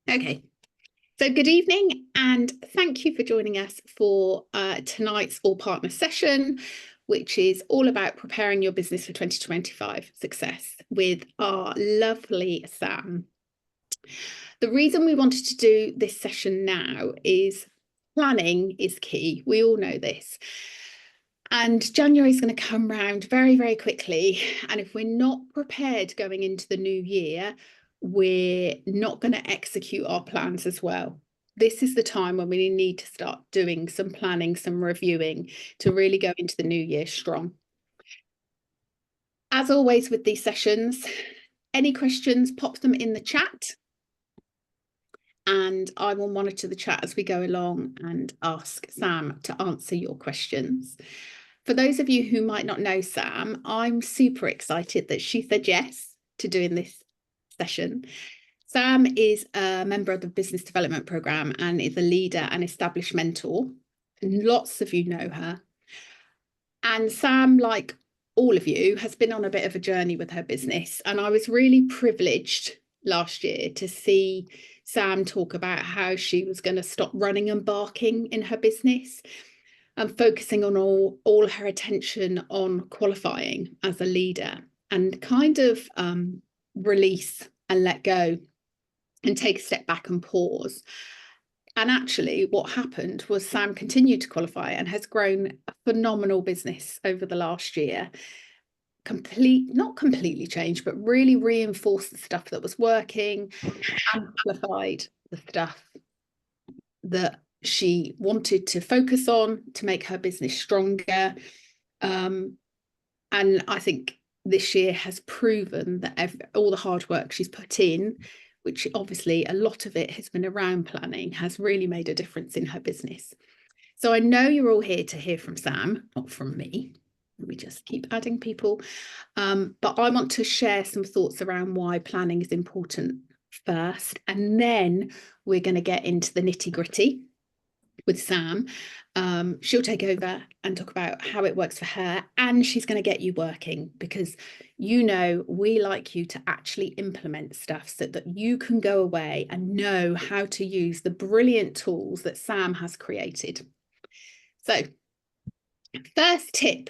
Okay, so good evening and thank you for joining us for tonight's All Partner session, which is all about preparing your business for 2025 success with our lovely Sam. The reason we wanted to do this session now is planning is key. We all know this. And January is going to come round very, very quickly. And if we're not prepared going into the new year, we're not going to execute our plans as well. This is the time when we need to start doing some planning, some reviewing to really go into the new year strong. As always with these sessions, any questions, pop them in the chat. And I will monitor the chat as we go along and ask Sam to answer your questions. For those of you who might not know Sam, I'm super excited that she said yes to doing this session. Sam is a member of the Business Development Programme and is a leader and established mentor. And lots of you know her. And Sam, like all of you, has been on a bit of a journey with her business. And I was really privileged last year to see Sam talk about how she was going to stop running and barking in her business and focusing on all her attention on qualifying as a leader and kind of release and let go and take a step back and pause. And actually what happened was Sam continued to qualify and has grown a phenomenal business over the last year. Not completely changed, but really reinforced the stuff that was working, amplified the stuff that she wanted to focus on to make her business stronger. And I think this year has proven that all the hard work she's put in, which obviously a lot of it has been around planning, has really made a difference in her business. So I know you're all here to hear from Sam, not from me. We just keep adding people. But I want to share some thoughts around why planning is important first, and then we're going to get into the nitty-gritty with Sam. She'll take over and talk about how it works for her, and she's going to get you working because we like you to actually implement stuff so that you can go away and know how to use the brilliant tools that Sam has created. So first tip,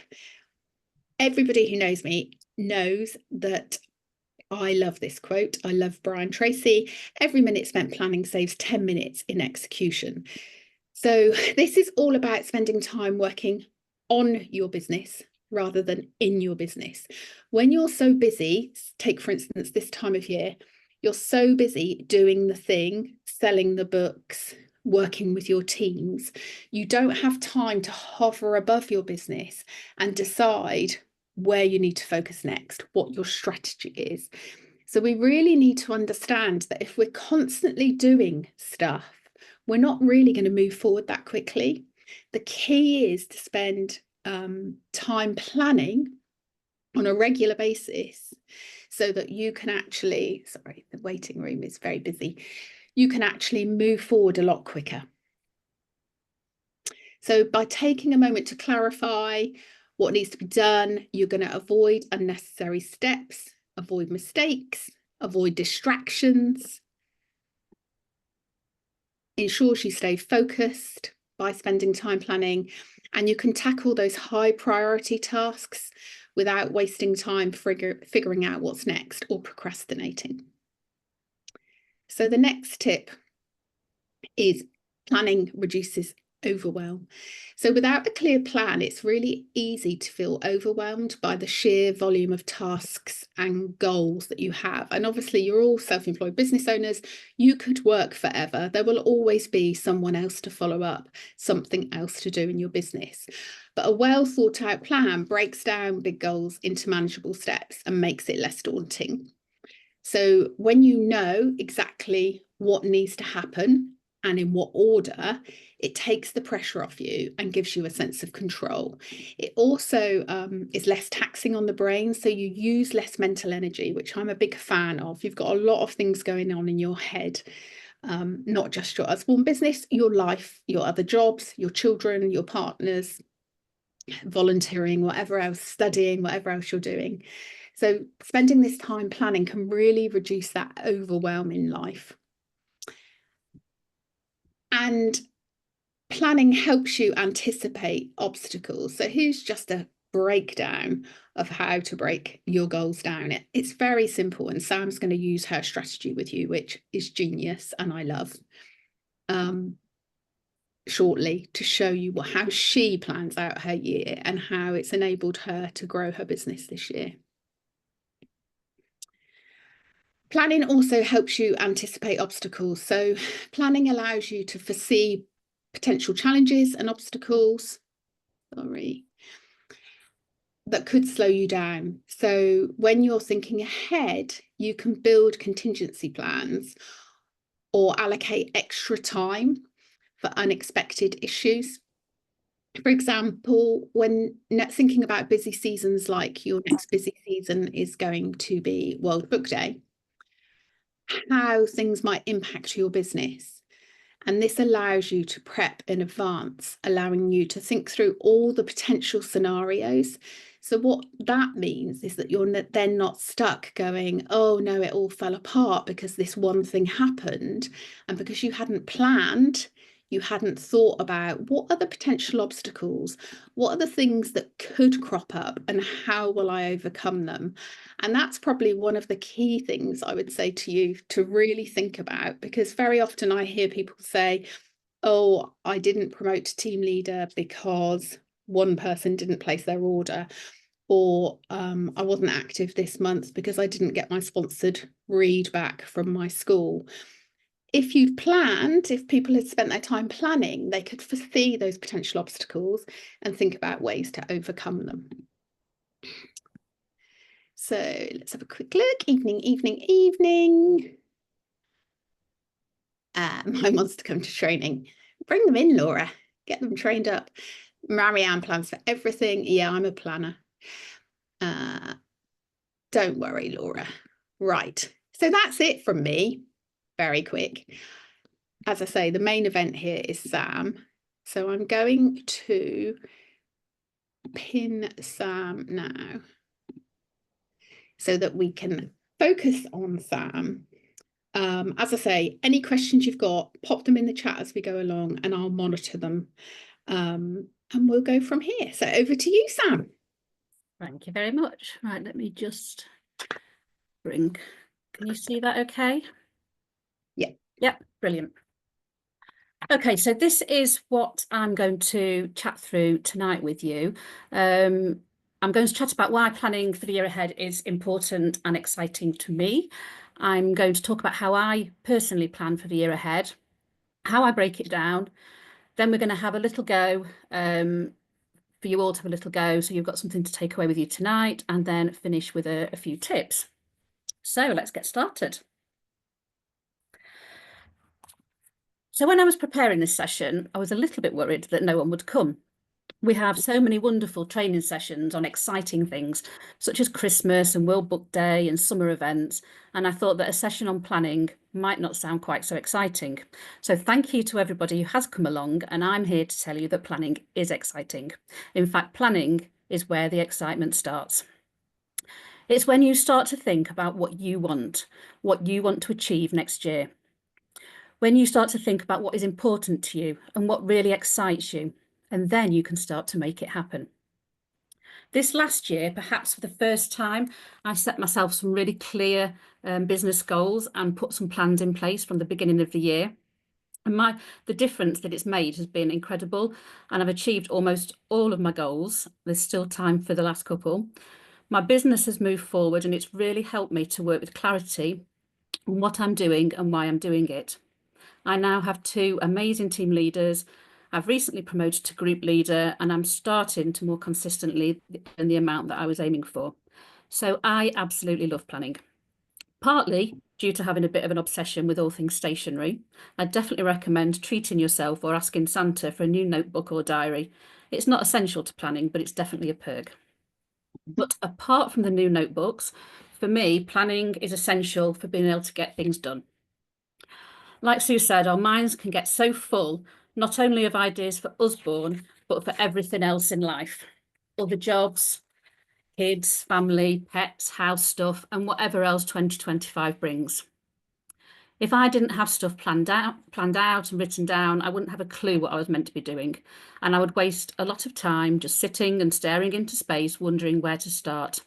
everybody who knows me knows that I love this quote. I love Brian Tracy. Every minute spent planning saves 10 minutes in execution. So this is all about spending time working on your business rather than in your business. When you're so busy, take for instance this time of year, you're so busy doing the thing, selling the books, working with your teams, you don't have time to hover above your business and decide where you need to focus next, what your strategy is. So we really need to understand that if we're constantly doing stuff, we're not really going to move forward that quickly. The key is to spend time planning on a regular basis so that you can actually, sorry, the waiting room is very busy, you can actually move forward a lot quicker. So by taking a moment to clarify what needs to be done, you're going to avoid unnecessary steps, avoid mistakes, avoid distractions. Ensures you stay focused by spending time planning, and you can tackle those high priority tasks without wasting time figuring out what's next or procrastinating. So the next tip is planning reduces overwhelm. So without a clear plan, it's really easy to feel overwhelmed by the sheer volume of tasks and goals that you have. And obviously you're all self-employed business owners. You could work forever. There will always be someone else to follow up, something else to do in your business. But a well thought out plan breaks down big goals into manageable steps and makes it less daunting. So when you know exactly what needs to happen and in what order, it takes the pressure off you and gives you a sense of control. It also is less taxing on the brain, so you use less mental energy, which I'm a big fan of. You've got a lot of things going on in your head, not just your Usborne business, your life, your other jobs, your children, your partners, volunteering, whatever else, studying, whatever else you're doing. So spending this time planning can really reduce that overwhelm in life. And planning helps you anticipate obstacles. So here's just a breakdown of how to break your goals down. It's very simple, and Sam's going to use her strategy with you, which is genius and I love, shortly, to show you how she plans out her year and how it's enabled her to grow her business this year. Planning also helps you anticipate obstacles. So planning allows you to foresee potential challenges and obstacles, that could slow you down. So when you're thinking ahead, you can build contingency plans or allocate extra time for unexpected issues. For example, when thinking about busy seasons, like your next busy season is going to be World Book Day, how things might impact your business. And this allows you to prep in advance, allowing you to think through all the potential scenarios. So what that means is that you're then not stuck going, oh no, it all fell apart because this one thing happened. And because you hadn't planned, you hadn't thought about what are the potential obstacles, what are the things that could crop up, and how will I overcome them? And that's probably one of the key things I would say to you to really think about, because very often I hear people say, oh, I didn't promote to team leader because one person didn't place their order, or I wasn't active this month because I didn't get my sponsored read back from my school. If you've planned, if people had spent their time planning, they could foresee those potential obstacles and think about ways to overcome them. So let's have a quick look. Evening, evening, evening. Mine wants to come to training. Bring them in, Laura. Get them trained up. Marianne plans for everything. Yeah, I'm a planner. Don't worry, Laura. Right. So that's it from me. Very quick. As I say, the main event here is Sam. So I'm going to pin Sam now so that we can focus on Sam. As I say, any questions you've got, pop them in the chat as we go along and I'll monitor them. And we'll go from here. So over to you, Sam. Thank you very much. Right, let me just bring, can you see that okay? Yeah. Yep, brilliant. Okay, so this is what I'm going to chat through tonight with you. I'm going to chat about why planning for the year ahead is important and exciting to me. I'm going to talk about how I personally plan for the year ahead, how I break it down. Then we're going to have a little go, for you all to have a little go, so you've got something to take away with you tonight, and then finish with a few tips. So let's get started. So when I was preparing this session, I was a little bit worried that no one would come. We have so many wonderful training sessions on exciting things, such as Christmas and World Book Day and summer events, and I thought that a session on planning might not sound quite so exciting. So thank you to everybody who has come along, and I'm here to tell you that planning is exciting. In fact, planning is where the excitement starts. It's when you start to think about what you want to achieve next year. When you start to think about what is important to you and what really excites you, and then you can start to make it happen. This last year, perhaps for the first time, I set myself some really clear business goals and put some plans in place from the beginning of the year. And the difference that it's made has been incredible, and I've achieved almost all of my goals. There's still time for the last couple. My business has moved forward, and it's really helped me to work with clarity on what I'm doing and why I'm doing it. I now have 2 amazing team leaders. I've recently promoted to group leader, and I'm starting to more consistently earn the amount that I was aiming for. So I absolutely love planning. Partly due to having a bit of an obsession with all things stationery. I definitely recommend treating yourself or asking Santa for a new notebook or diary. It's not essential to planning, but it's definitely a perk. But apart from the new notebooks, for me, planning is essential for being able to get things done. Like Sue said, our minds can get so full, not only of ideas for Usborne, but for everything else in life. Other jobs, kids, family, pets, house stuff, and whatever else 2025 brings. If I didn't have stuff planned out and written down, I wouldn't have a clue what I was meant to be doing. And I would waste a lot of time just sitting and staring into space, wondering where to start.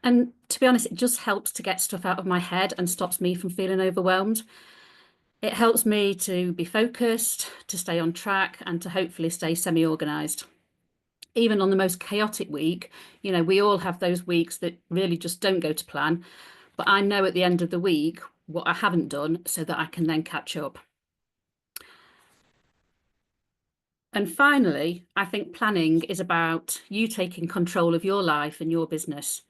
And to be honest, it just helps to get stuff out of my head and stops me from feeling overwhelmed. It helps me to be focused, to stay on track, and to hopefully stay semi-organised. Even on the most chaotic week, we all have those weeks that really just don't go to plan. But I know at the end of the week what I haven't done so that I can then catch up. And finally, I think planning is about you taking control of your life and your business.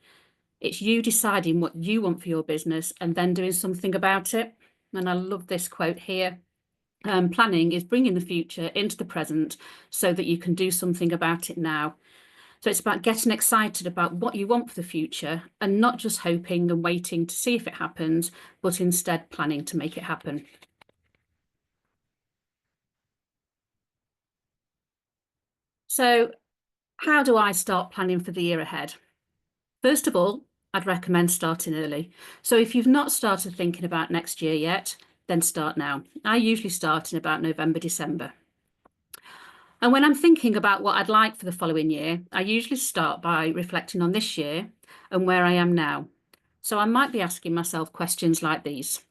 It's you deciding what you want for your business and then doing something about it. And I love this quote here. Planning is bringing the future into the present so that you can do something about it now. So it's about getting excited about what you want for the future and not just hoping and waiting to see if it happens, but instead planning to make it happen. So how do I start planning for the year ahead? First of all, I'd recommend starting early. So if you've not started thinking about next year yet, then start now. I usually start in about November, December. And when I'm thinking about what I'd like for the following year, I usually start by reflecting on this year and where I am now. So I might be asking myself questions like these.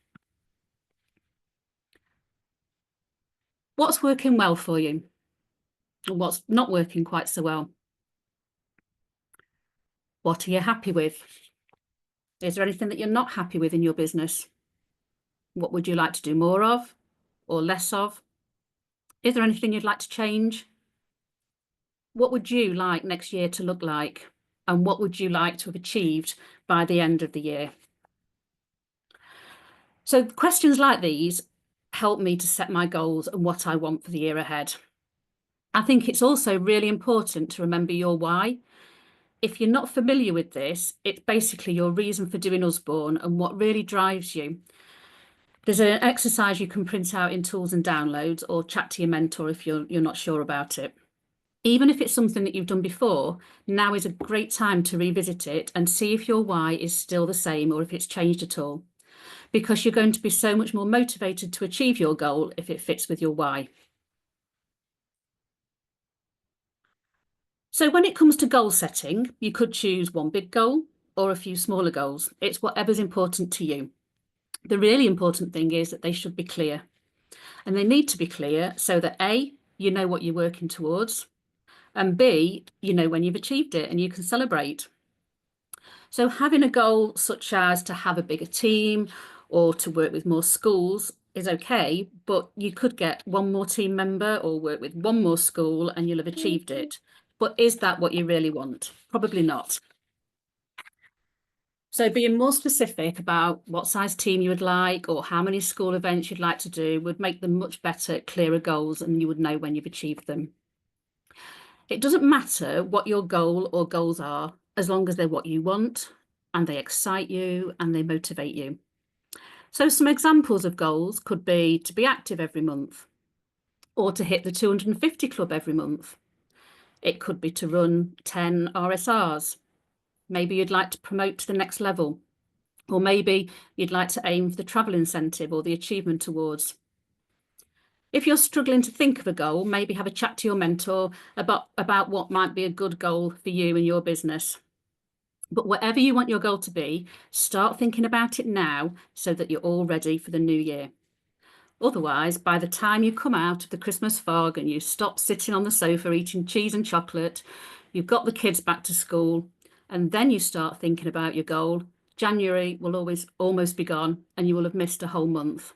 What's working well for you? And what's not working quite so well? What are you happy with? Is there anything that you're not happy with in your business? What would you like to do more of or less of? Is there anything you'd like to change? What would you like next year to look like? And what would you like to have achieved by the end of the year? So questions like these help me to set my goals and what I want for the year ahead. I think it's also really important to remember your why. If you're not familiar with this, it's basically your reason for doing Usborne and what really drives you. There's an exercise you can print out in tools and downloads or chat to your mentor if you're not sure about it. Even if it's something that you've done before, now is a great time to revisit it and see if your why is still the same or if it's changed at all, because you're going to be so much more motivated to achieve your goal if it fits with your why. So when it comes to goal setting, you could choose one big goal or a few smaller goals. It's whatever's important to you. The really important thing is that they should be clear. And they need to be clear so that A, you know what you're working towards, and B, you know when you've achieved it and you can celebrate. So having a goal such as to have a bigger team or to work with more schools is okay, but you could get one more team member or work with one more school and you'll have achieved it. But is that what you really want? Probably not. So being more specific about what size team you would like or how many school events you'd like to do would make them much better, clearer goals, and you would know when you've achieved them. It doesn't matter what your goal or goals are, as long as they're what you want and they excite you and they motivate you. So some examples of goals could be to be active every month or to hit the 250 club every month. It could be to run 10 RSRs. Maybe you'd like to promote to the next level, or maybe you'd like to aim for the travel incentive or the achievement awards. If you're struggling to think of a goal, maybe have a chat to your mentor about what might be a good goal for you and your business. But whatever you want your goal to be, start thinking about it now so that you're all ready for the new year. Otherwise, by the time you come out of the Christmas fog and you stop sitting on the sofa eating cheese and chocolate, you've got the kids back to school, and then you start thinking about your goal, January will almost be gone and you will have missed a whole month.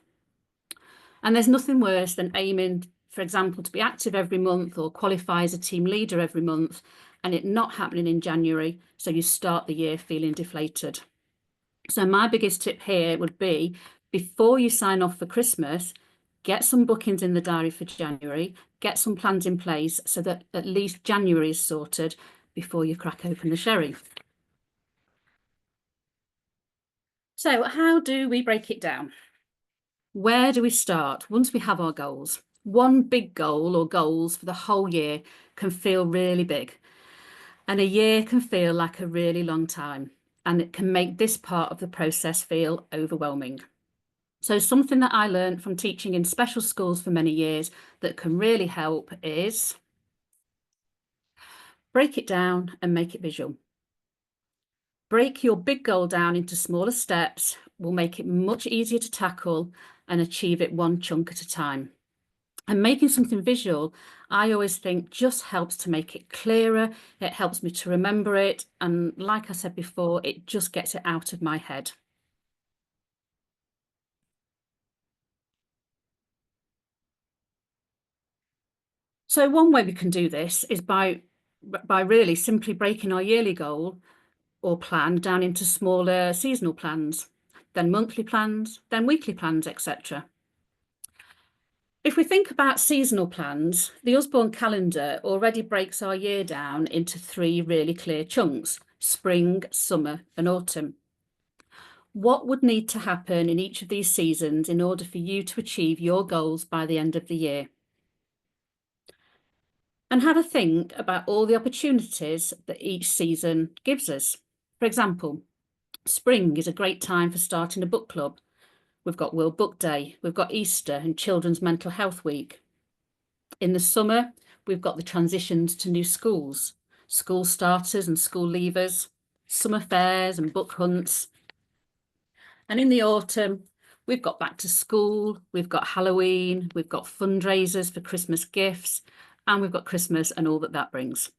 And there's nothing worse than aiming, for example, to be active every month or qualify as a team leader every month and it not happening in January, so you start the year feeling deflated. So my biggest tip here would be, before you sign off for Christmas, get some bookings in the diary for January, get some plans in place so that at least January is sorted before you crack open the sherry. So how do we break it down? Where do we start once we have our goals? One big goal or goals for the whole year can feel really big, and a year can feel like a really long time, and it can make this part of the process feel overwhelming. So something that I learned from teaching in special schools for many years that can really help is break it down and make it visual. Break your big goal down into smaller steps will make it much easier to tackle and achieve it one chunk at a time. And making something visual, I always think just helps to make it clearer. It helps me to remember it. And like I said before, it just gets it out of my head. So one way we can do this is by really simply breaking our yearly goal or plan down into smaller seasonal plans, then monthly plans, then weekly plans, etc. If we think about seasonal plans, the Usborne calendar already breaks our year down into 3 really clear chunks: spring, summer, and autumn. What would need to happen in each of these seasons in order for you to achieve your goals by the end of the year? And have a think about all the opportunities that each season gives us. For example, spring is a great time for starting a book club. We've got World Book Day, we've got Easter and Children's Mental Health Week. In the summer, we've got the transitions to new schools, school starters and school leavers, summer fairs and book hunts. And in the autumn, we've got back to school, we've got Halloween, we've got fundraisers for Christmas gifts, and we've got Christmas and all that that brings.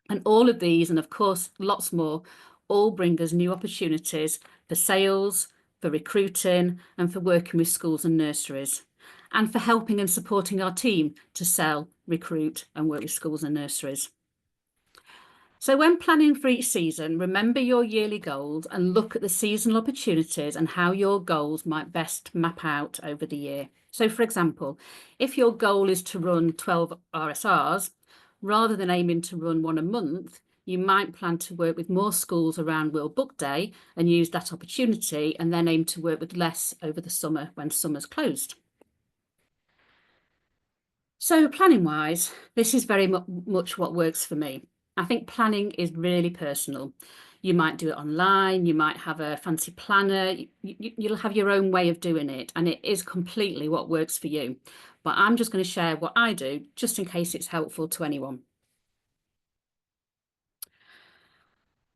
And all of these, and of course, lots more, all bring us new opportunities for sales, for recruiting, and for working with schools and nurseries, and for helping and supporting our team to sell, recruit, and work with schools and nurseries. So when planning for each season, remember your yearly goals and look at the seasonal opportunities and how your goals might best map out over the year. So for example, if your goal is to run 12 RSRs, rather than aiming to run one a month, you might plan to work with more schools around World Book Day and use that opportunity, and then aim to work with less over the summer when summer's closed. So planning wise, this is very much what works for me. I think planning is really personal. You might do it online, you might have a fancy planner, you'll have your own way of doing it, and it is completely what works for you. But I'm just going to share what I do, just in case it's helpful to anyone.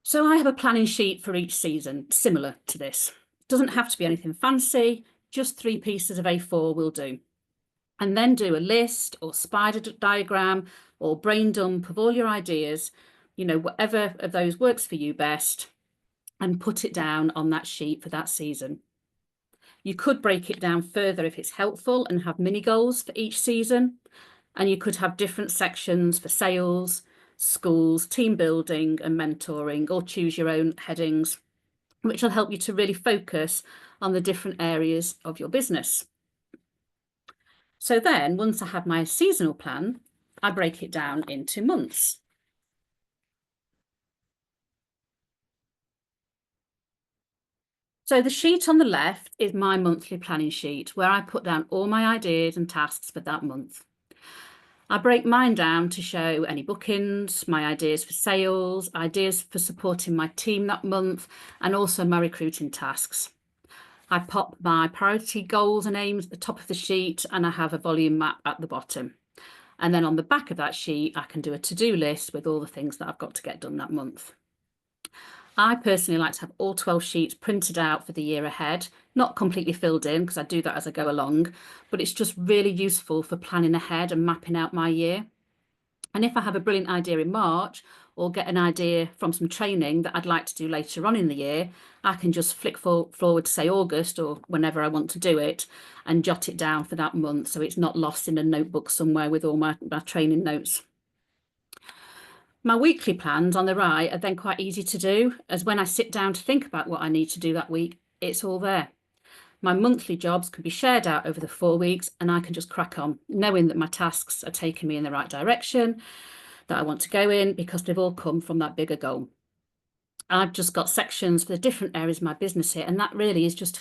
So I have a planning sheet for each season, similar to this. It doesn't have to be anything fancy, just 3 pieces of A4 will do. And then do a list or spider diagram or brain dump of all your ideas, whatever of those works for you best, and put it down on that sheet for that season. You could break it down further if it's helpful and have mini goals for each season. And you could have different sections for sales, schools, team building and mentoring, or choose your own headings, which will help you to really focus on the different areas of your business. So then, once I have my seasonal plan, I break it down into months. So the sheet on the left is my monthly planning sheet, where I put down all my ideas and tasks for that month. I break mine down to show any bookings, my ideas for sales, ideas for supporting my team that month, and also my recruiting tasks. I pop my priority goals and aims at the top of the sheet, and I have a volume map at the bottom. And then on the back of that sheet, I can do a to-do list with all the things that I've got to get done that month. I personally like to have all 12 sheets printed out for the year ahead, not completely filled in because I do that as I go along, but it's just really useful for planning ahead and mapping out my year. And if I have a brilliant idea in March or get an idea from some training that I'd like to do later on in the year, I can just flick forward to say August or whenever I want to do it and jot it down for that month so it's not lost in a notebook somewhere with all my training notes. My weekly plans on the right are then quite easy to do, as when I sit down to think about what I need to do that week, it's all there. My monthly jobs can be shared out over the 4 weeks and I can just crack on, knowing that my tasks are taking me in the right direction that I want to go in because they've all come from that bigger goal. I've just got sections for the different areas of my business here, and that really is just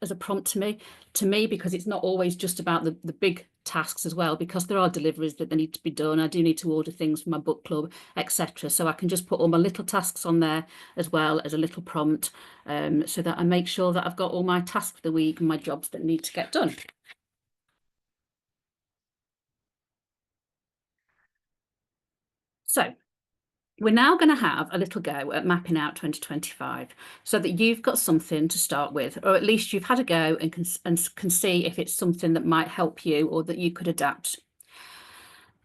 as a prompt to me because it's not always just about the big tasks as well, because there are deliveries that they need to be done. I do need to order things for my book club, etc. So I can just put all my little tasks on there as well as a little prompt, so that I make sure that I've got all my tasks for the week and my jobs that need to get done. So we're now going to have a little go at mapping out 2025 so that you've got something to start with, or at least you've had a go and can see if it's something that might help you or that you could adapt.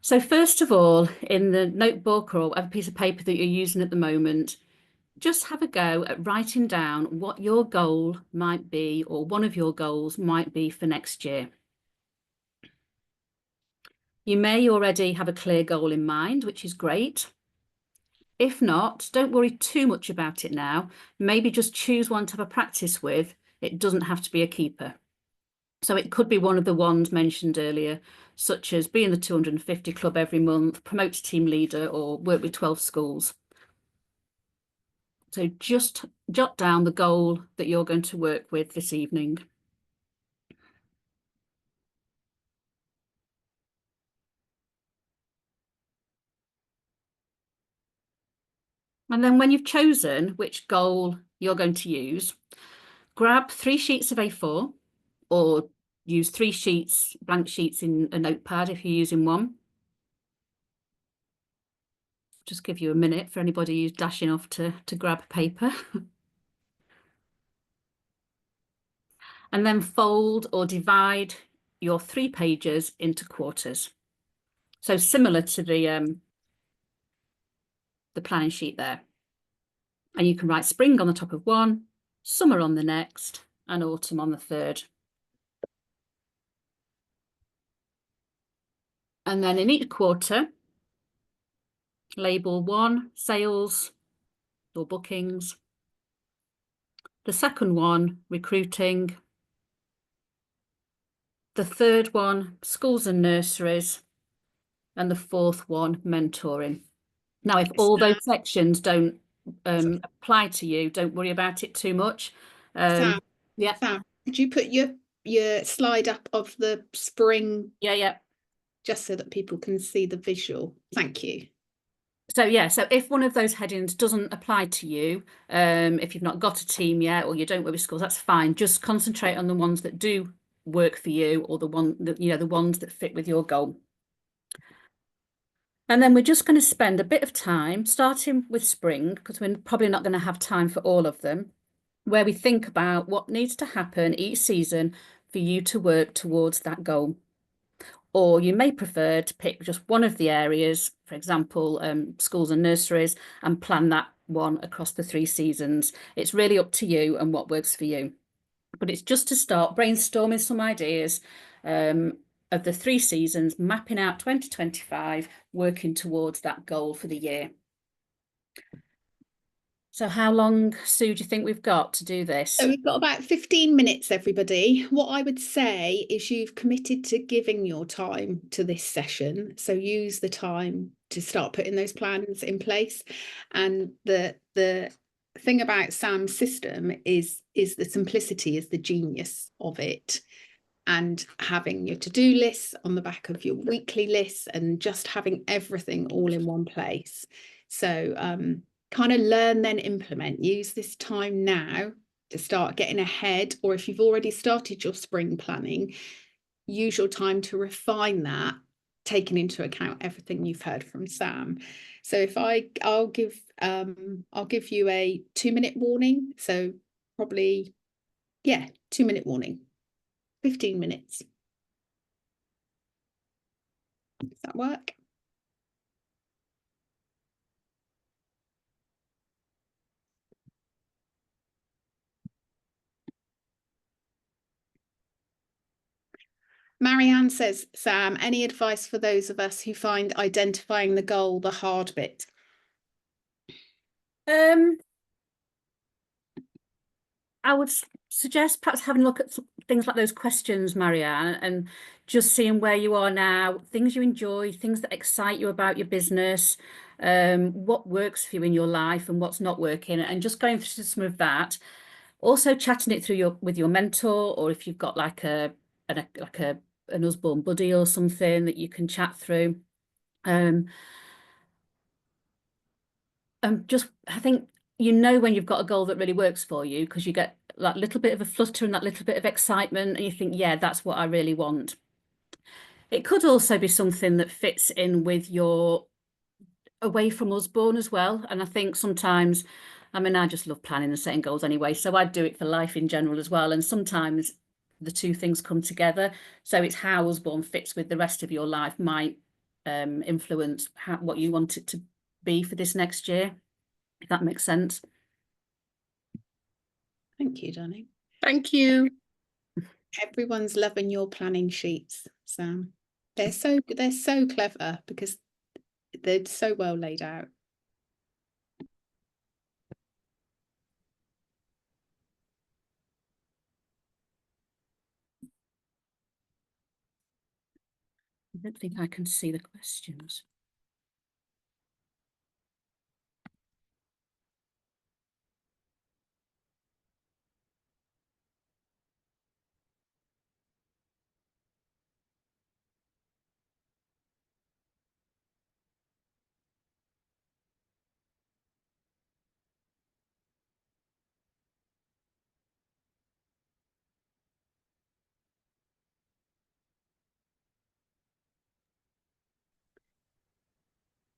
So first of all, in the notebook or whatever piece of paper that you're using at the moment, just have a go at writing down what your goal might be, or one of your goals might be for next year. You may already have a clear goal in mind, which is great. If not, don't worry too much about it now. Maybe just choose one to have a practice with. It doesn't have to be a keeper. So it could be one of the ones mentioned earlier, such as be in the 250 club every month, promote a team leader, or work with 12 schools. So just jot down the goal that you're going to work with this evening. And then when you've chosen which goal you're going to use, grab 3 sheets of A4, or use 3 sheets, blank sheets in a notepad if you're using one. Just give you a minute for anybody who's dashing off to grab a paper. And then fold or divide your 3 pages into quarters. So similar to the planning sheet there. And you can write spring on the top of one, summer on the next, and autumn on the third. And then in each quarter, label 1, sales or bookings. The second one, recruiting. The third one, schools and nurseries. And the fourth one, mentoring. Now, if all those sections don't apply to you, don't worry about it too much. Sam, Yeah. Sam, could you put your slide up of the spring? Yeah. Just so that people can see the visual. Thank you. So yeah, so if one of those headings doesn't apply to you, if you've not got a team yet, or you don't work with schools, that's fine. Just concentrate on the ones that do work for you, or the ones that fit with your goal. And then we're just going to spend a bit of time, starting with spring, because we're probably not going to have time for all of them, where we think about what needs to happen each season for you to work towards that goal. Or you may prefer to pick just one of the areas, for example, schools and nurseries, and plan that one across the 3 seasons. It's really up to you and what works for you. But it's just to start brainstorming some ideas of the 3 seasons, mapping out 2025, working towards that goal for the year. So how long, Sue, do you think we've got to do this? So we've got about 15 minutes, everybody. What I would say is you've committed to giving your time to this session. So use the time to start putting those plans in place. And the thing about Sam's system is the simplicity is the genius of it. And having your to-do lists on the back of your weekly lists and just having everything all in one place. So kind of learn, then implement. Use this time now to start getting ahead, or if you've already started your spring planning, use your time to refine that, taking into account everything you've heard from Sam. So if I'll give you a 2-minute warning. So probably, 2-minute warning, 15 minutes. Does that work? Marianne says, Sam, any advice for those of us who find identifying the goal the hard bit? I would suggest perhaps having a look at things like those questions, Marianne, and just seeing where you are now, things you enjoy, things that excite you about your business, what works for you in your life and what's not working, and just going through some of that. Also chatting it through with your mentor, or if you've got like a an Usborne buddy or something that you can chat through. Just, I think, you know, when you've got a goal that really works for you, because you get that little bit of a flutter and that little bit of excitement, and you think, yeah, that's what I really want. It could also be something that fits in with your away from Usborne as well. And I think sometimes, I mean, I just love planning and setting goals anyway, so I do it for life in general as well. And sometimes the two things come together. So it's how Usborne fits with the rest of your life might influence what you want it to be for this next year, if that makes sense. Thank you, Danny. Thank you. Everyone's loving your planning sheets, Sam. They're so clever because they're so well laid out. I don't think I can see the questions.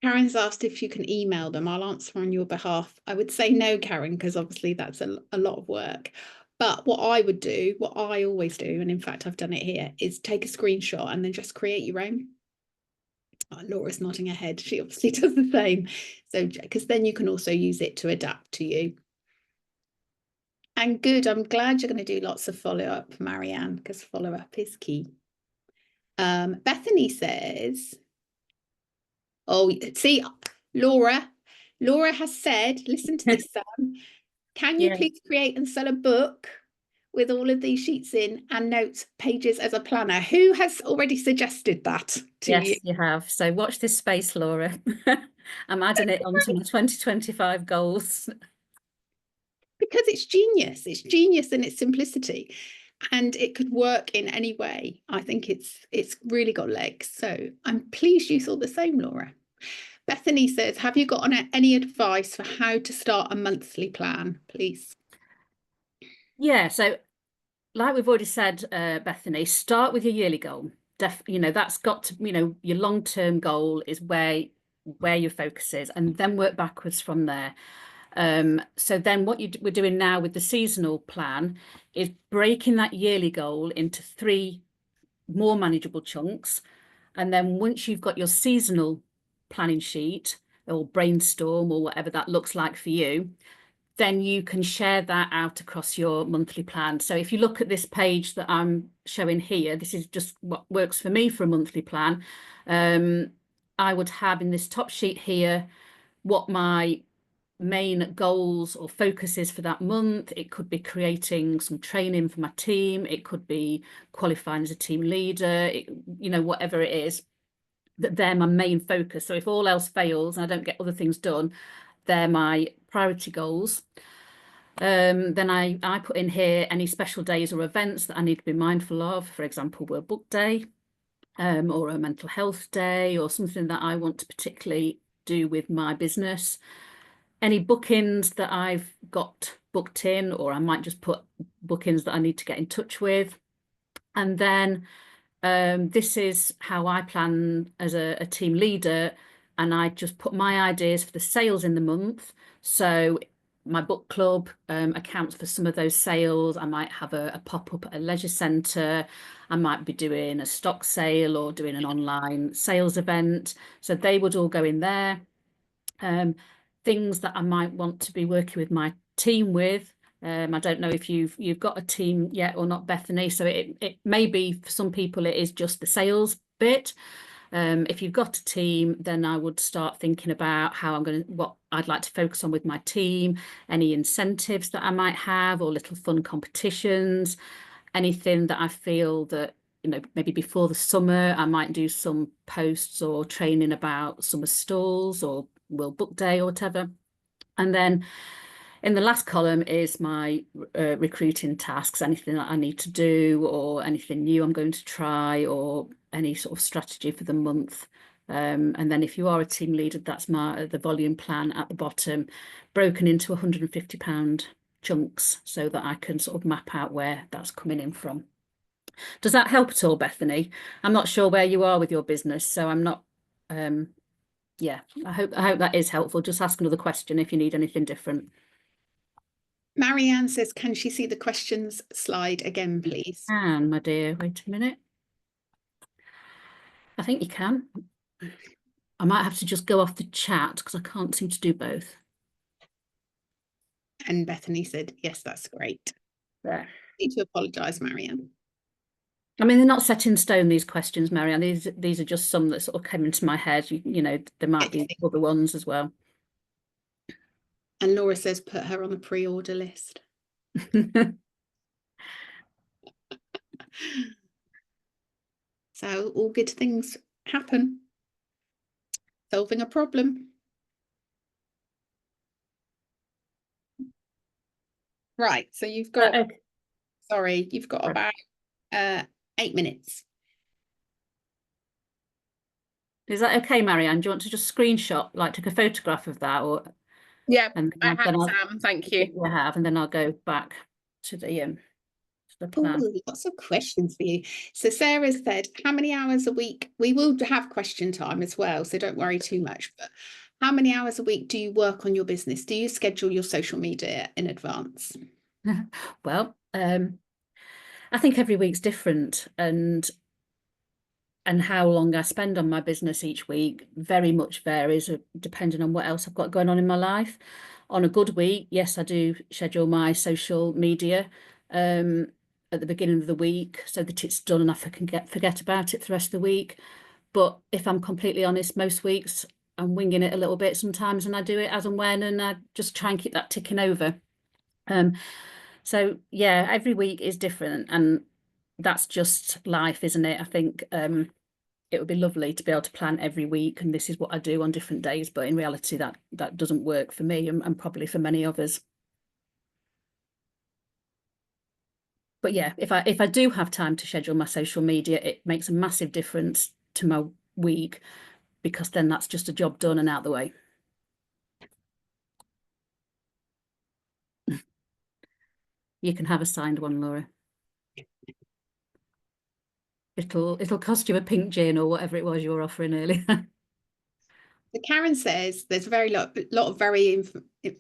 Karen's asked if you can email them. I'll answer on your behalf. I would say no, Karen, because obviously that's a lot of work. But what I would do, what I always do, and in fact I've done it here, is take a screenshot and then just create your own. Oh, Laura's nodding her head. She obviously does the same. So, because then you can also use it to adapt to you. And good, I'm glad you're going to do lots of follow-up, Marianne, because follow-up is key. Bethany says, oh, see, Laura has said, listen to this, Sam. Can you please create and sell a book with all of these sheets in and notes pages as a planner? Who has already suggested that to you? Yes, you have. So watch this space, Laura. I'm adding it onto my 2025 goals. Because it's genius. It's genius in its simplicity. And it could work in any way. I think it's really got legs. So I'm pleased you thought the same, Laura. Bethany says, have you got any advice for how to start a monthly plan, please? Yeah, so like we've already said, Bethany, start with your yearly goal. You know, that's got to, you know, your long-term goal is where your focus is, and then work backwards from there. So then what we're doing now with the seasonal plan is breaking that yearly goal into 3 more manageable chunks. And then once you've got your seasonal planning sheet or brainstorm or whatever that looks like for you, then you can share that out across your monthly plan. So if you look at this page that I'm showing here, this is just what works for me for a monthly plan. I would have in this top sheet here what my main goals or focuses for that month. It could be creating some training for my team. It could be qualifying as a team leader, you know, whatever it is, that they're my main focus. So if all else fails and I don't get other things done, they're my priority goals. Then I put in here any special days or events that I need to be mindful of, for example, World Book Day, or a mental health day, or something that I want to particularly do with my business. Any bookings that I've got booked in, or I might just put bookings that I need to get in touch with. And then this is how I plan as a team leader, and I just put my ideas for the sales in the month. So my book club accounts for some of those sales. I might have a pop-up at a leisure centre. I might be doing a stock sale or doing an online sales event. So they would all go in there. Things that I might want to be working with my team with. I don't know if you've got a team yet or not, Bethany. So it may be for some people it is just the sales bit. If you've got a team, then I would start thinking about what I'd like to focus on with my team, any incentives that I might have, or little fun competitions, anything that I feel that, you know, maybe before the summer, I might do some posts or training about summer stalls or World Book Day or whatever. And then In the last column is my recruiting tasks, anything that I need to do or anything new I'm going to try or any sort of strategy for the month. And then if you are a team leader, that's the volume plan at the bottom, broken into £150 chunks so that I can sort of map out where that's coming in from. Does that help at all, Bethany? I'm not sure where you are with your business, so I'm not. Yeah, I hope that is helpful. Just ask another question if you need anything different. Marianne says, can she see the questions slide again, please? And my dear, wait a minute. I think you can. I might have to just go off the chat because I can't seem to do both. And Bethany said, yes, that's great. There. I need to apologise, Marianne. I mean, they're not set in stone, these questions, Marianne. These are just some that sort of came into my head. You know, there might be other ones as well. And Laura says, put her on the pre-order list. So all good things happen. Solving a problem. Right, so you've got, Okay. sorry, you've got about 8 minutes. Is that okay, Marianne? Do you want to just screenshot, like take a photograph of that, or? Yeah, and I have, Sam. Thank you. I have, and then I'll go back to the plan. Ooh, lots of questions for you. So Sarah said, how many hours a week? We will have question time as well, so don't worry too much. But how many hours a week do you work on your business? Do you schedule your social media in advance? Well, I think every week's different, and how long I spend on my business each week very much varies depending on what else I've got going on in my life. On a good week, yes, I do schedule my social media at the beginning of the week so that it's done and I can forget about it for the rest of the week. But if I'm completely honest, most weeks I'm winging it a little bit sometimes, and I do it as and when, and I just try and keep that ticking over. So yeah, every week is different, and that's just life, isn't it? I think it would be lovely to be able to plan every week, and this is what I do on different days, but in reality that doesn't work for me and probably for many others. But yeah, if I do have time to schedule my social media, it makes a massive difference to my week, because then that's just a job done and out the way. You can have a signed one, Laura. It'll cost you a pink gin or whatever it was you were offering earlier. So Karen says there's a lot of very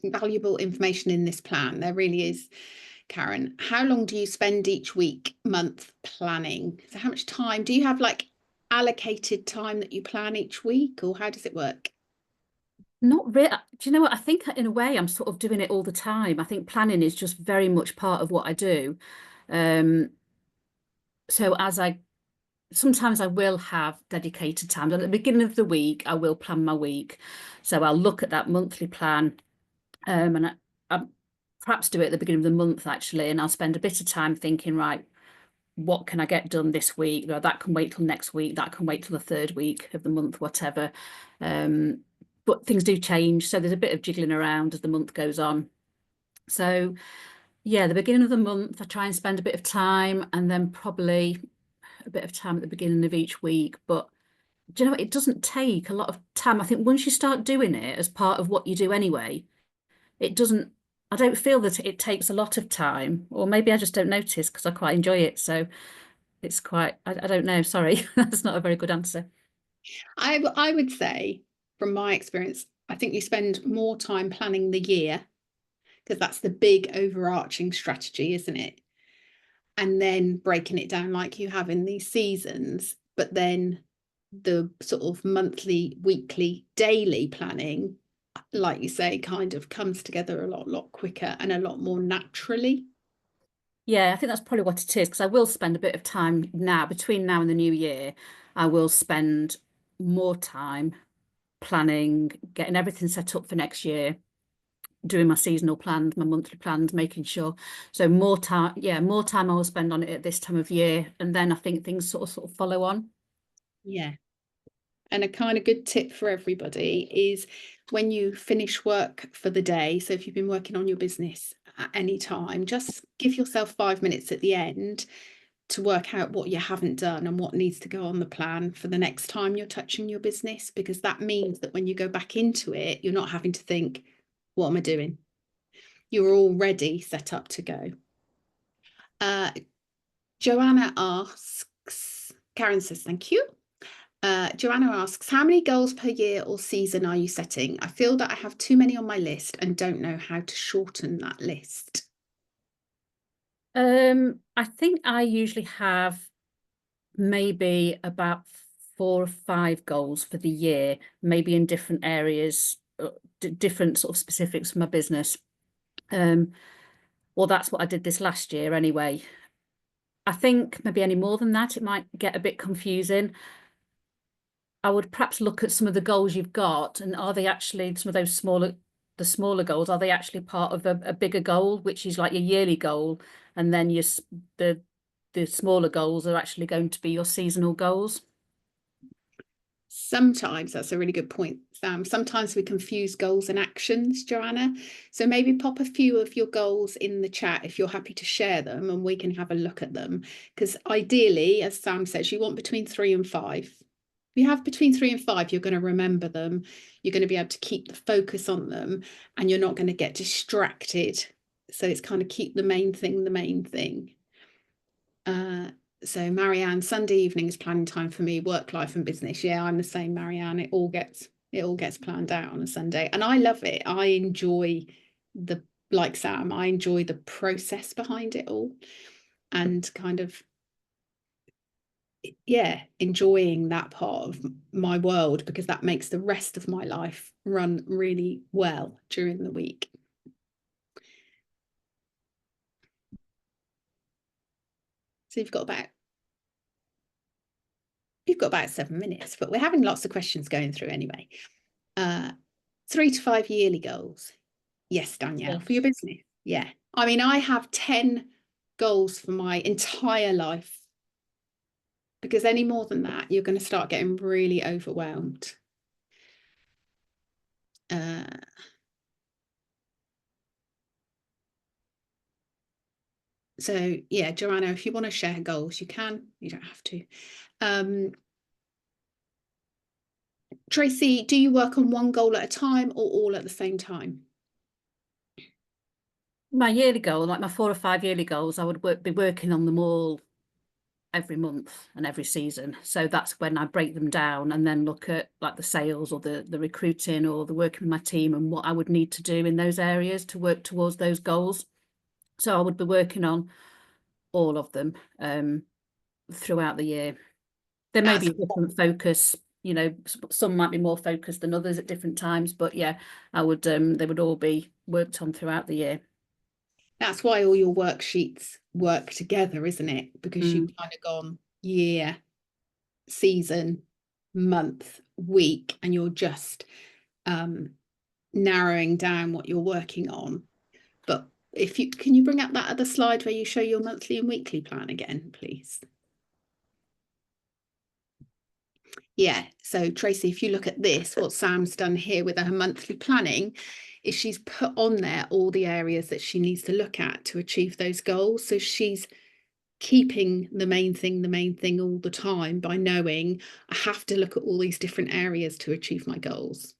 valuable information in this plan. There really is. Karen, how long do you spend each week, month planning? So how much time do you have, like allocated time that you plan each week, or how does it work? Not really. Do you know what? I think in a way I'm sort of doing it all the time. I think planning is just very much part of what I do. So sometimes I will have dedicated times. At the beginning of the week, I will plan my week. So I'll look at that monthly plan, and I perhaps do it at the beginning of the month actually, and I'll spend a bit of time thinking, right, what can I get done this week? That can wait till next week. That can wait till the third week of the month, whatever. But things do change, so there's a bit of jiggling around as the month goes on. So yeah, the beginning of the month, I try and spend a bit of time, and then probably a bit of time at the beginning of each week. But do you know, it doesn't take a lot of time. I think once you start doing it as part of what you do anyway, I don't feel that it takes a lot of time, or maybe I just don't notice because I quite enjoy it. So it's quite, I don't know, sorry, that's not a very good answer. I would say, from my experience, I think you spend more time planning the year, because that's the big overarching strategy, isn't it? And then breaking it down like you have in these seasons, but then the sort of monthly, weekly, daily planning, like you say, kind of comes together a lot quicker and a lot more naturally. Yeah, I think that's probably what it is, because I will spend a bit of time now, between now and the new year, I will spend more time planning, getting everything set up for next year, doing my seasonal plans, my monthly plans, making sure. So more time, yeah, more time I will spend on it at this time of year. And then I think things sort of follow on. Yeah. And a kind of good tip for everybody is when you finish work for the day, so if you've been working on your business at any time, just give yourself 5 minutes at the end to work out what you haven't done and what needs to go on the plan for the next time you're touching your business, because that means that when you go back into it, you're not having to think, what am I doing? You're already set up to go. Joanna asks, Karen says, thank you. Joanna asks, how many goals per year or season are you setting? I feel that I have too many on my list and don't know how to shorten that list. I think I usually have maybe about 4 or 5 goals for the year, maybe in different areas, different sort of specifics for my business. Well, that's what I did this last year anyway. I think maybe any more than that, it might get a bit confusing. I would perhaps look at some of the goals you've got, and are they actually some of those the smaller goals, are they actually part of a bigger goal, which is like your yearly goal, and then the smaller goals are actually going to be your seasonal goals? Sometimes that's a really good point, Sam. Sometimes we confuse goals and actions, Joanna. So maybe pop a few of your goals in the chat if you're happy to share them, and we can have a look at them. Because ideally, as Sam says, you want between 3 and 5. If you have between 3 and 5, you're going to remember them. You're going to be able to keep the focus on them, and you're not going to get distracted. So it's kind of keep the main thing the main thing. So Marianne, Sunday evening is planning time for me, work, life and business. Yeah, I'm the same, Marianne. It all gets planned out on a Sunday, and I love it. I enjoy like Sam, I enjoy the process behind it all, and kind of, yeah, enjoying that part of my world, because that makes the rest of my life run really well during the week. So you've got about 7 minutes, but we're having lots of questions going through anyway. 3 to 5 yearly goals. Yes, Danielle, for your business. Yeah. I mean, I have 10 goals for my entire life, because any more than that, you're going to start getting really overwhelmed. So yeah, Joanna, if you want to share goals, you can. You don't have to. Tracy, do you work on one goal at a time or all at the same time? My yearly goal, like my 4 or 5 yearly goals, I would be working on them all every month and every season. So that's when I break them down and then look at like the sales or the recruiting or the working with my team and what I would need to do in those areas to work towards those goals. So I would be working on all of them throughout the year. There may be a different focus, you know, some might be more focused than others at different times, but yeah, I would they would all be worked on throughout the year. That's why all your worksheets work together, isn't it? Because you've kind of gone year, season, month, week, and you're just narrowing down what you're working on. But can you bring up that other slide where you show your monthly and weekly plan again, please? Yeah, so Tracy, if you look at this, what Sam's done here with her monthly planning is she's put on there all the areas that she needs to look at to achieve those goals. So she's keeping the main thing all the time by knowing I have to look at all these different areas to achieve my goals.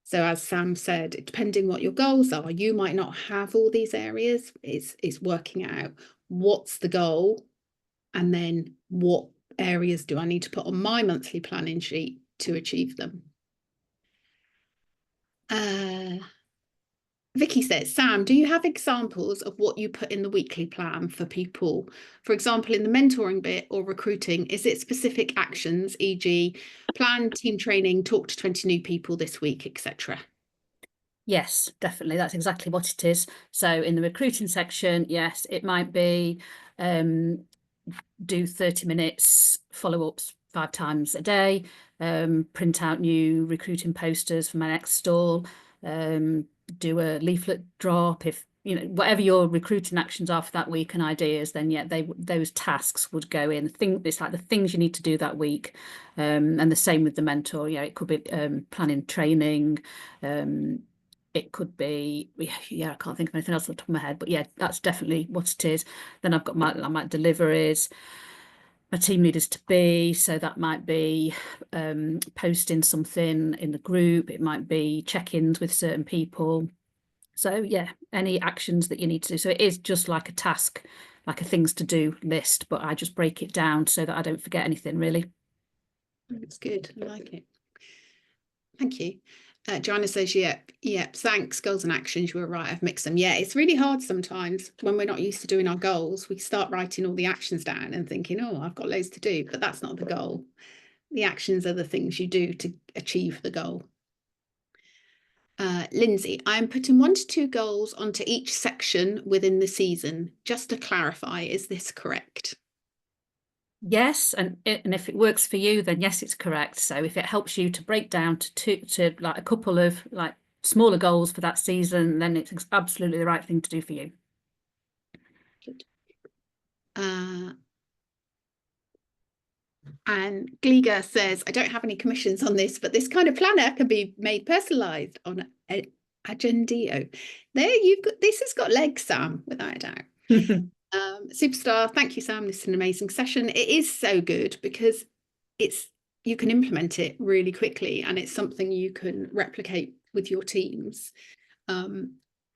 So as Sam said, depending what your goals are, you might not have all these areas. It's working out what's the goal, and then what areas do I need to put on my monthly planning sheet to achieve them. Vicky says, Sam, do you have examples of what you put in the weekly plan for people? For example, in the mentoring bit or recruiting, is it specific actions, e.g. plan team training, talk to 20 new people this week, etc.? Yes, definitely. That's exactly what it is. So in the recruiting section, yes, it might be do 30 minutes follow-ups 5 times a day, print out new recruiting posters for my next stall, do a leaflet drop if you know, whatever your recruiting actions are for that week and ideas, then yeah, those tasks would go in. It's like the things you need to do that week, and the same with the mentor. Yeah, it could be planning training. It could be, yeah, I can't think of anything else off the top of my head, but yeah, that's definitely what it is. Then I've got my deliveries, my team leaders to be, so that might be posting something in the group, it might be check-ins with certain people. So yeah, any actions that you need to do. So it is just like a task, like a things to do list, but I just break it down so that I don't forget anything really. That's good. I like it. Thank you. Joanna says, yep, thanks, goals and actions. You were right, I've mixed them. Yeah, it's really hard sometimes when we're not used to doing our goals. We start writing all the actions down and thinking, oh, I've got loads to do, but that's not the goal. The actions are the things you do to achieve the goal. Lindsay, I am putting 1 to 2 goals onto each section within the season. Just to clarify, is this correct? Yes, and if it works for you, then yes, it's correct. So if it helps you to break down to like a couple of like smaller goals for that season, then it's absolutely the right thing to do for you. Good. And Gliga says, I don't have any commissions on this, but this kind of planner can be made personalised on Agendio. There, this has got legs, Sam, without a doubt. Superstar, thank you, Sam. This is an amazing session. It is so good because you can implement it really quickly, and it's something you can replicate with your teams.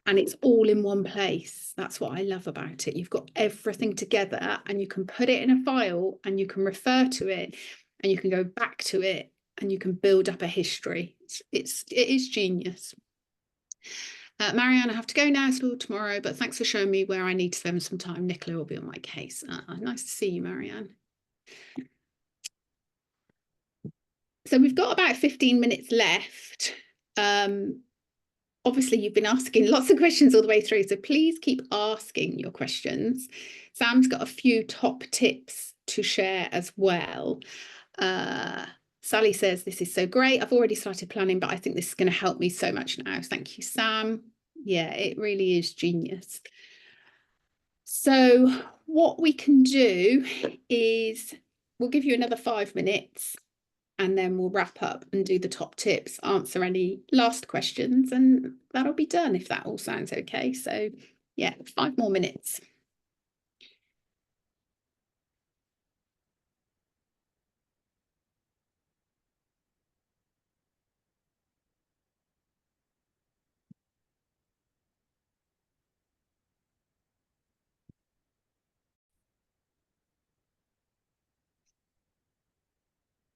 And it's all in one place. That's what I love about it. You've got everything together and you can put it in a file and you can refer to it and you can go back to it and you can build up a history. It is genius. Marianne, I have to go now, school tomorrow, but thanks for showing me where I need to spend some time. Nicola will be on my case. Nice to see you, Marianne. So we've got about 15 minutes left. Obviously, you've been asking lots of questions all the way through, so please keep asking your questions. Sam's got a few top tips to share as well. Sally says, this is so great. I've already started planning, but I think this is going to help me so much now. Thank you, Sam. Yeah, it really is genius. So what we can do is we'll give you another 5 minutes and then we'll wrap up and do the top tips, answer any last questions, and that'll be done if that all sounds okay. So yeah, 5 more minutes.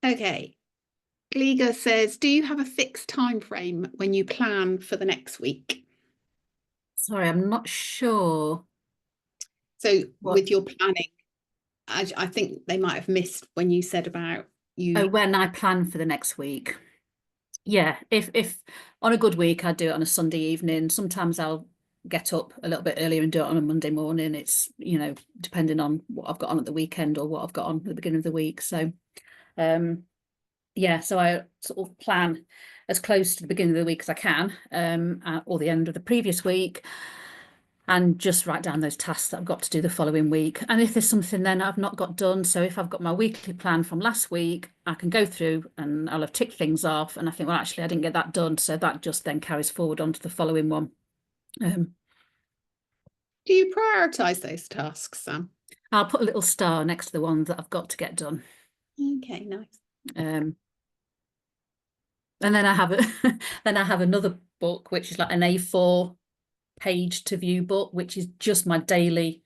Okay. Gliga says, do you have a fixed time frame when you plan for the next week? Sorry, I'm not sure. So with your planning, I think they might have missed when you said about you. Oh, when I plan for the next week. Yeah, if on a good week, I'd do it on a Sunday evening. Sometimes I'll get up a little bit earlier and do it on a Monday morning. It's, you know, depending on what I've got on at the weekend or what I've got on at the beginning of the week. So, yeah, so I sort of plan as close to the beginning of the week as I can, or the end of the previous week, and just write down those tasks that I've got to do the following week. And if there's something then I've not got done, so if I've got my weekly plan from last week, I can go through and I'll have ticked things off and I think, well, actually, I didn't get that done. So that just then carries forward onto the following one. Do you prioritise those tasks, Sam? I'll put a little star next to the ones that I've got to get done. Okay, nice. And then I have then I have another book, which is like an A4 page to view book, which is just my daily.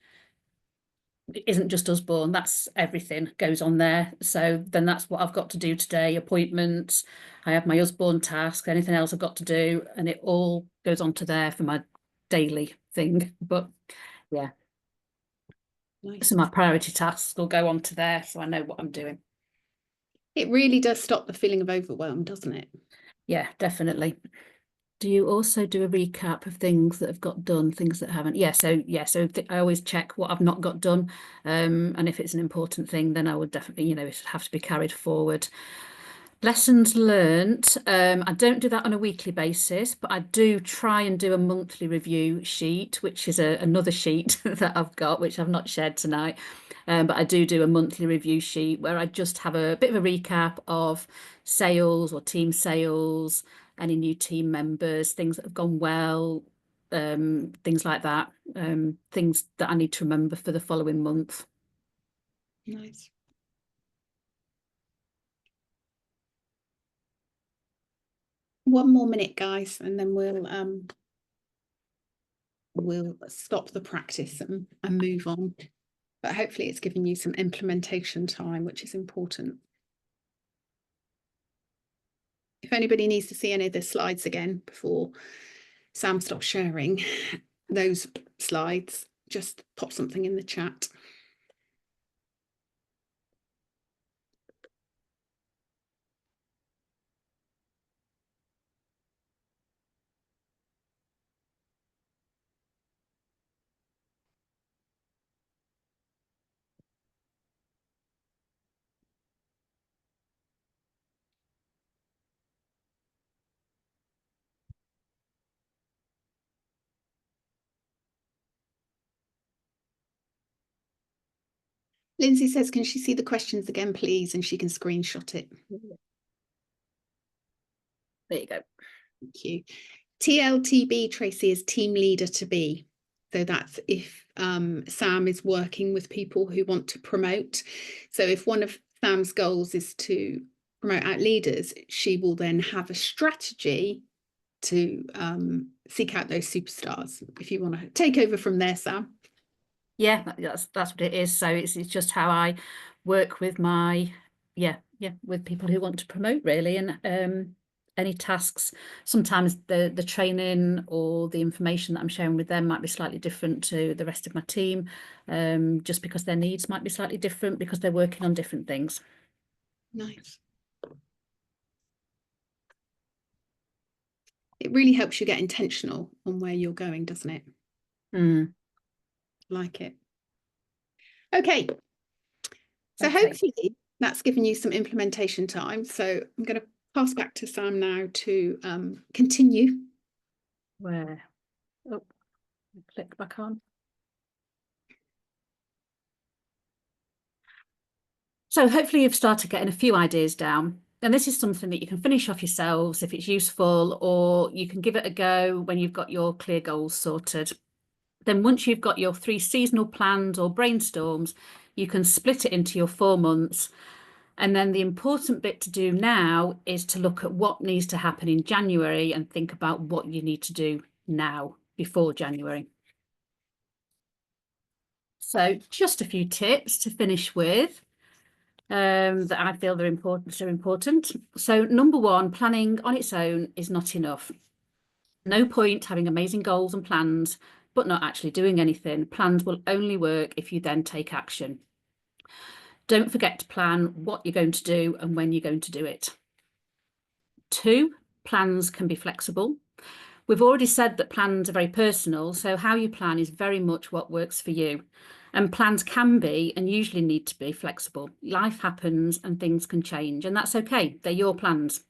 It isn't just Usborne, that's everything goes on there. So then that's what I've got to do today, appointments, I have my Usborne task, anything else I've got to do, and it all goes onto there for my daily thing. But yeah, Nice. so my priority tasks will go onto there so I know what I'm doing. It really does stop the feeling of overwhelm, doesn't it? Yeah, definitely. Do you also do a recap of things that have got done, things that haven't? Yeah, so I always check what I've not got done. And if it's an important thing, then I would definitely, you know, it should have to be carried forward. Lessons learnt. I don't do that on a weekly basis, but I do try and do a monthly review sheet, which is another sheet that I've got, which I've not shared tonight. But I do a monthly review sheet where I just have a bit of a recap of sales or team sales, any new team members, things that have gone well, things like that, things that I need to remember for the following month. Nice. One more minute, guys, and then we'll stop the practice and move on. But hopefully it's given you some implementation time, which is important. If anybody needs to see any of the slides again before Sam stops sharing those slides, just pop something in the chat. Lindsay says, can she see the questions again, please? And she can screenshot it. There you go. Thank you. TLTB, Tracy, is team leader to be. So that's if Sam is working with people who want to promote. So if one of Sam's goals is to promote out leaders, she will then have a strategy to seek out those superstars. If you want to take over from there, Sam. Yeah, that's what it is. So it's just how I work with my with people who want to promote, really, and any tasks. Sometimes the training or the information that I'm sharing with them might be slightly different to the rest of my team, just because their needs might be slightly different because they're working on different things. Nice. It really helps you get intentional on where you're going, doesn't it? Like it. Okay. So hopefully that's given you some implementation time. So I'm going to pass back to Sam now to continue. Where? Oh, click back on. So hopefully you've started getting a few ideas down. And this is something that you can finish off yourselves if it's useful, or you can give it a go when you've got your clear goals sorted. Then once you've got your 3 seasonal plans or brainstorms, you can split it into your 4 months. And then the important bit to do now is to look at what needs to happen in January and think about what you need to do now before January. So just a few tips to finish with. That I feel are important. So number 1, planning on its own is not enough. No point having amazing goals and plans, but not actually doing anything. Plans will only work if you then take action. Don't forget to plan what you're going to do and when you're going to do it. 2, plans can be flexible. We've already said that plans are very personal, so how you plan is very much what works for you. And plans can be, and usually need to be, flexible. Life happens and things can change, and that's okay. They're your plans.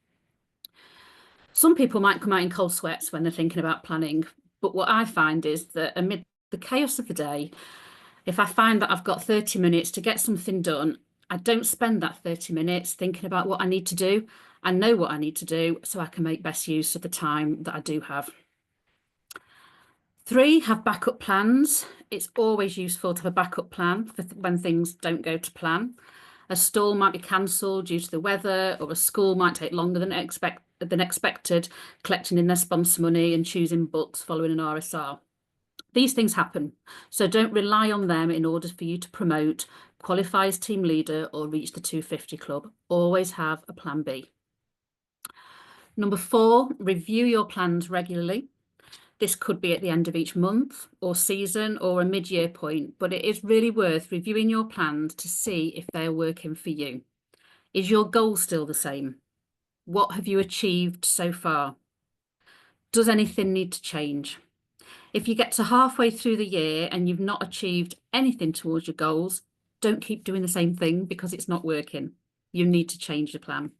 Some people might come out in cold sweats when they're thinking about planning, but what I find is that amid the chaos of the day, if I find that I've got 30 minutes to get something done, I don't spend that 30 minutes thinking about what I need to do. I know what I need to do, so I can make best use of the time that I do have. 3, have backup plans. It's always useful to have a backup plan for when things don't go to plan. A stall might be cancelled due to the weather, or a school might take longer than expected, collecting in their sponsor money and choosing books following an RSR. These things happen, so don't rely on them in order for you to promote, qualify as team leader, or reach the 250 club. Always have a plan B. Number 4, review your plans regularly. This could be at the end of each month or season or a mid-year point, but it is really worth reviewing your plans to see if they're working for you. Is your goal still the same? What have you achieved so far? Does anything need to change? If you get to halfway through the year and you've not achieved anything towards your goals, don't keep doing the same thing because it's not working. You need to change your plan.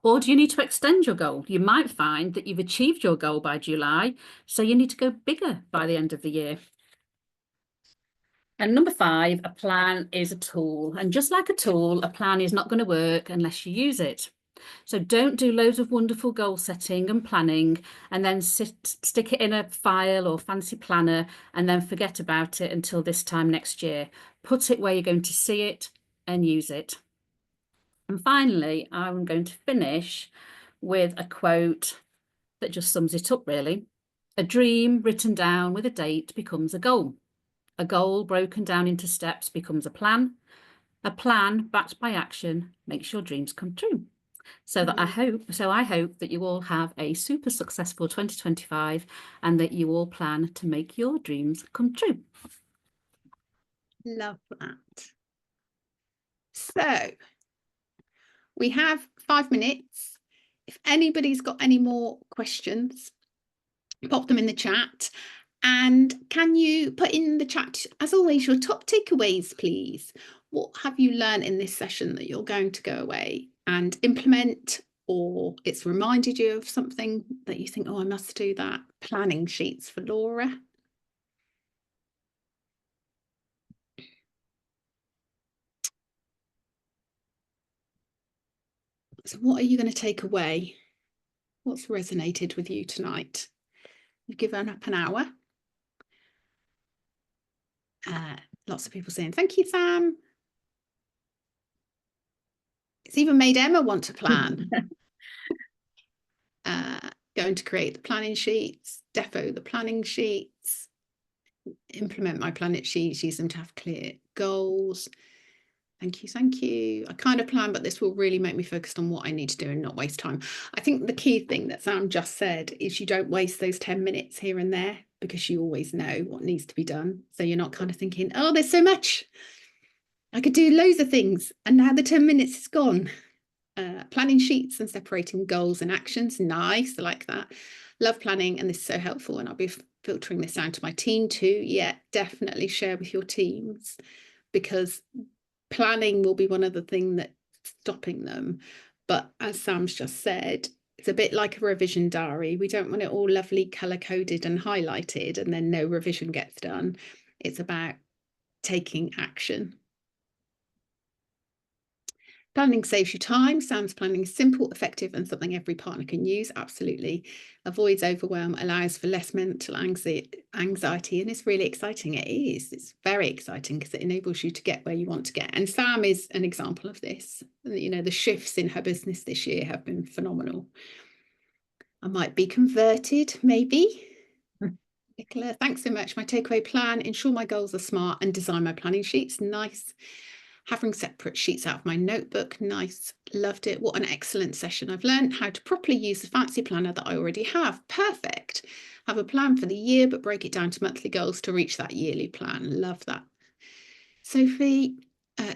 Or do you need to extend your goal? You might find that you've achieved your goal by July, so you need to go bigger by the end of the year. And number 5, a plan is a tool. And just like a tool, a plan is not going to work unless you use it. So don't do loads of wonderful goal setting and planning and then stick it in a file or fancy planner and then forget about it until this time next year. Put it where you're going to see it and use it. And finally, I'm going to finish with a quote that just sums it up, really. A dream written down with a date becomes a goal. A goal broken down into steps becomes a plan. A plan backed by action makes your dreams come true. So that I hope that you all have a super successful 2025 and that you all plan to make your dreams come true. Love that. So we have 5 minutes. If anybody's got any more questions, pop them in the chat. And can you put in the chat, as always, your top takeaways, please? What have you learned in this session that you're going to go away and implement, or it's reminded you of something that you think, oh, I must do that? Planning sheets for Laura. So what are you going to take away? What's resonated with you tonight? You've given up an hour. Lots of people saying, thank you, Sam. It's even made Emma want to plan. Going to create the planning sheets, defo the planning sheets, implement my planet sheets, use them to have clear goals. Thank you, thank you. I kind of plan, but this will really make me focused on what I need to do and not waste time. I think the key thing that Sam just said is you don't waste those 10 minutes here and there because you always know what needs to be done. So you're not kind of thinking, oh, there's so much. I could do loads of things and now the 10 minutes is gone. Planning sheets and separating goals and actions. Nice, I like that. Love planning, and this is so helpful, and I'll be filtering this down to my team too. Yeah, definitely share with your teams, because planning will be one of the things that's stopping them. But as Sam's just said, it's a bit like a revision diary. We don't want it all lovely color coded and highlighted and then no revision gets done. It's about taking action. Planning saves you time. Sam's planning is simple, effective, and something every partner can use. Absolutely. Avoids overwhelm, allows for less mental anxiety, and it's really exciting. It is. It's very exciting because it enables you to get where you want to get. And Sam is an example of this. You know, the shifts in her business this year have been phenomenal. I might be converted, maybe. Nicola, thanks so much. My takeaway plan, ensure my goals are smart and design my planning sheets. Nice. Having separate sheets out of my notebook. Nice. Loved it. What an excellent session. I've learned how to properly use the fancy planner that I already have. Perfect. Have a plan for the year, but break it down to monthly goals to reach that yearly plan. Love that. Sophie,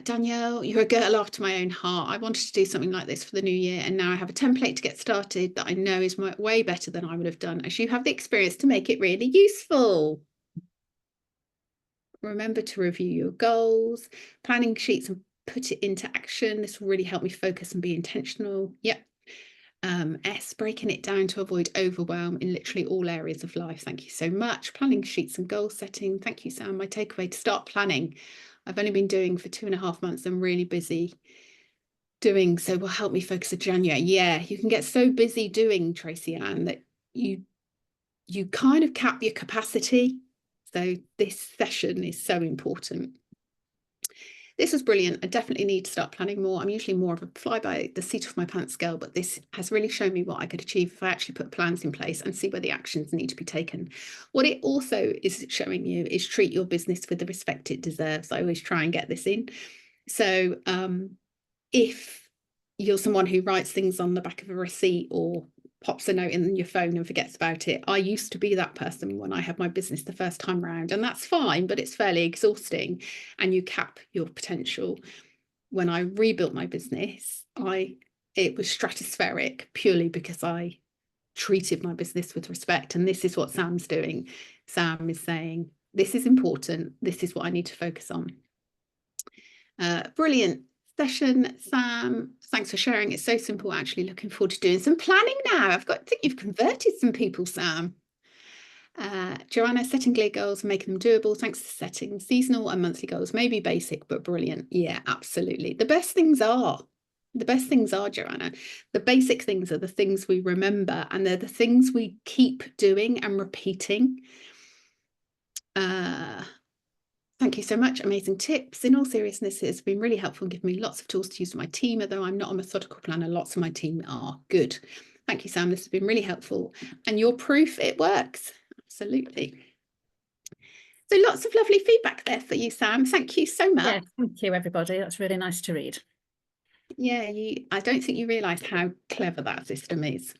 Danielle, you're a girl after my own heart. I wanted to do something like this for the new year, and now I have a template to get started that I know is way better than I would have done, as you have the experience to make it really useful. Remember to review your goals, planning sheets, and put it into action. This will really help me focus and be intentional. Yep. S, breaking it down to avoid overwhelm in literally all areas of life. Thank you so much. Planning sheets and goal setting. Thank you, Sam. My takeaway to start planning. I've only been doing for 2.5 months. I'm really busy doing, so will help me focus in January. Yeah, you can get so busy doing, Tracy Ann, that you kind of cap your capacity. So this session is so important. This was brilliant. I definitely need to start planning more. I'm usually more of a fly by the seat of my pants girl, but this has really shown me what I could achieve if I actually put plans in place and see where the actions need to be taken. What it also is showing you is treat your business with the respect it deserves. I always try and get this in. So if you're someone who writes things on the back of a receipt or pops a note in your phone and forgets about it. I used to be that person when I had my business the first time around, and that's fine, but it's fairly exhausting and you cap your potential. When I rebuilt my business, it was stratospheric purely because I treated my business with respect. And this is what Sam's doing. Sam is saying, this is important. This is what I need to focus on. Brilliant. session, Sam. Thanks for sharing. It's so simple, actually. Looking forward to doing some planning now. I think you've converted some people, Sam. Joanna, setting clear goals, making them doable. Thanks for setting seasonal and monthly goals. Maybe basic, but brilliant. Yeah, absolutely. The best things are, Joanna, the basic things are the things we remember, and they're the things we keep doing and repeating. Thank you so much. Amazing tips. In all seriousness, it's been really helpful and given me lots of tools to use with my team, although I'm not a methodical planner. Lots of my team are. Good. Thank you, Sam. This has been really helpful. And your proof, it works. Absolutely. So lots of lovely feedback there for you, Sam. Thank you so much. Yeah, thank you, everybody. That's really nice to read. Yeah, I don't think you realise how clever that system is.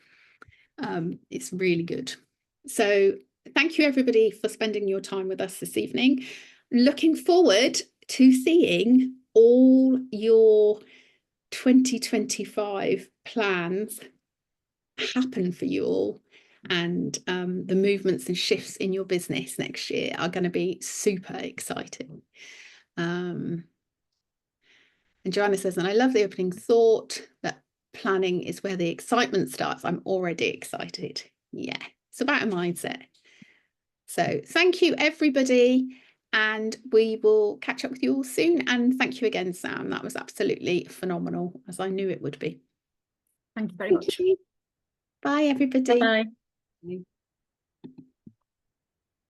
It's really good. So thank you, everybody, for spending your time with us this evening. Looking forward to seeing all your 2025 plans happen for you all. And the movements and shifts in your business next year are going to be super exciting. And Joanna says, and I love the opening thought that planning is where the excitement starts. I'm already excited. Yeah, it's about a mindset. So thank you, everybody. And we will catch up with you all soon. And thank you again, Sam. That was absolutely phenomenal, as I knew it would be. Thank you very much. Bye, everybody. Bye.